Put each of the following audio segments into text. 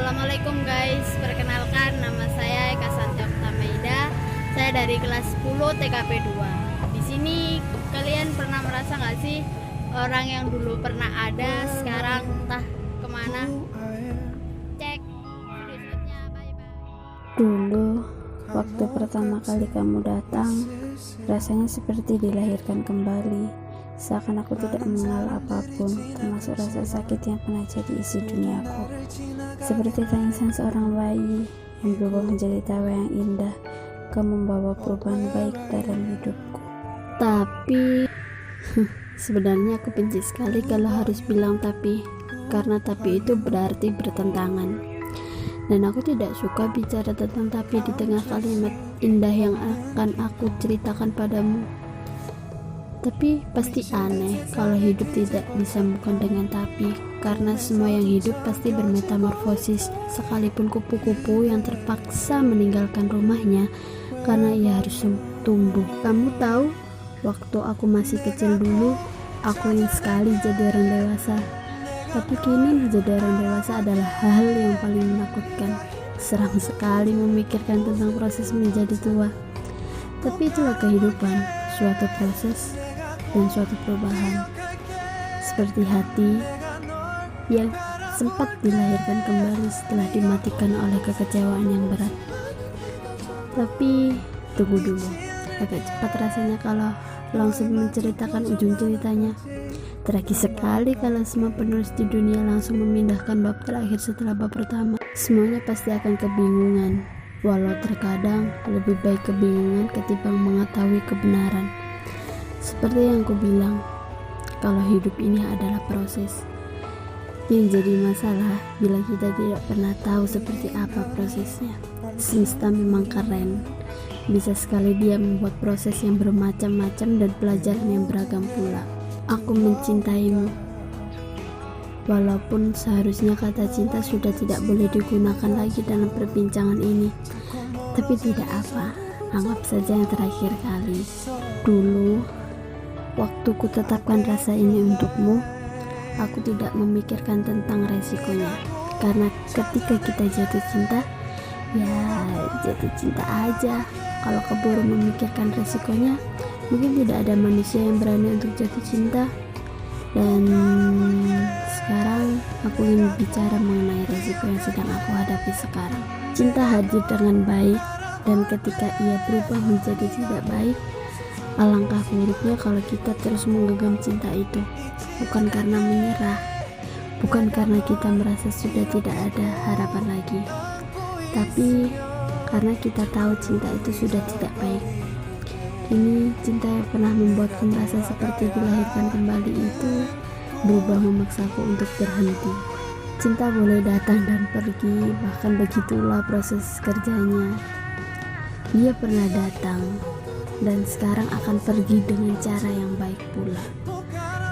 Assalamualaikum guys, perkenalkan nama saya Eka Santi Maida. Saya dari kelas 10 TKP 2. Di sini kalian pernah merasa nggak sih orang yang dulu pernah ada sekarang entah kemana? Cek video selanjutnya, bye bye. Dulu, waktu pertama kali kamu datang, rasanya seperti dilahirkan kembali. Seakan aku tidak mengenal apapun, termasuk rasa sakit yang pernah jadi isi duniaku. Seperti tangisan seorang bayi yang berubah menjadi tawa yang indah, kamu membawa perubahan baik dalam hidupku. Tapi sebenarnya aku benci sekali kalau harus bilang tapi, karena tapi itu berarti bertentangan. Dan aku tidak suka bicara tentang tapi di tengah kalimat indah yang akan aku ceritakan padamu. Tapi pasti aneh kalau hidup tidak disambungkan dengan tapi, karena semua yang hidup pasti bermetamorfosis, sekalipun kupu-kupu yang terpaksa meninggalkan rumahnya karena ia harus tumbuh. Kamu tahu, waktu aku masih kecil dulu, aku ingin sekali jadi orang dewasa. Tapi kini menjadi orang dewasa adalah hal yang paling menakutkan. Seram sekali memikirkan tentang proses menjadi tua. Tapi itulah kehidupan, suatu proses dan suatu perubahan. Seperti hati yang sempat dilahirkan kembali setelah dimatikan oleh kekecewaan yang berat. Tapi tunggu dulu, agak cepat rasanya kalau langsung menceritakan ujung ceritanya. Tragis sekali kalau semua penulis di dunia langsung memindahkan bab terakhir setelah bab pertama. Semuanya pasti akan kebingungan, walau terkadang lebih baik kebingungan ketimbang mengetahui kebenaran. Seperti yang aku bilang, kalau hidup ini adalah proses. Yang jadi masalah bila kita tidak pernah tahu seperti apa prosesnya. Semesta memang keren, bisa sekali dia membuat proses yang bermacam-macam dan pelajaran yang beragam pula. Aku mencintaimu, walaupun seharusnya kata cinta sudah tidak boleh digunakan lagi dalam perbincangan ini. Tapi tidak apa, anggap saja yang terakhir kali. Dulu, waktu ku tetapkan rasa ini untukmu, aku tidak memikirkan tentang resikonya. Karena ketika kita jatuh cinta, ya jatuh cinta aja. Kalau keburu memikirkan resikonya, mungkin tidak ada manusia yang berani untuk jatuh cinta. Dan sekarang aku ingin bicara mengenai resiko yang sedang aku hadapi sekarang. Cinta hadir dengan baik, dan ketika ia berubah menjadi tidak baik, alangkah buruknya kalau kita terus menggenggam cinta itu. Bukan karena menyerah, bukan karena kita merasa sudah tidak ada harapan lagi, tapi karena kita tahu cinta itu sudah tidak baik. Kini cinta yang pernah membuatku merasa seperti dilahirkan kembali itu berubah memaksaku untuk berhenti. Cinta boleh datang dan pergi, bahkan begitulah proses kerjanya. Dia pernah datang dan sekarang akan pergi dengan cara yang baik pula.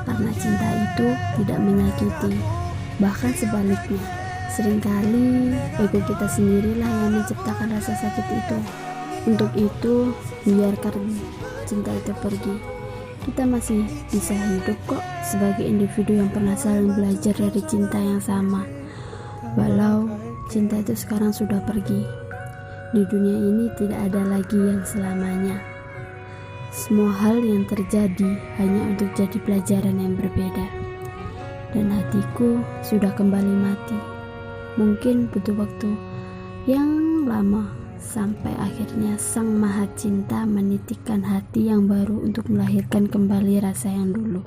Karena cinta itu tidak menyakiti, bahkan sebaliknya. Seringkali ego kita sendirilah yang menciptakan rasa sakit itu. Untuk itu, biarkan cinta itu pergi. Kita masih bisa hidup kok sebagai individu yang pernah saling belajar dari cinta yang sama. Walau cinta itu sekarang sudah pergi. Di dunia ini tidak ada lagi yang selamanya. Semua hal yang terjadi hanya untuk jadi pelajaran yang berbeda. Dan hatiku sudah kembali mati. Mungkin butuh waktu yang lama sampai akhirnya Sang Maha Cinta menitikkan hati yang baru untuk melahirkan kembali rasa yang dulu.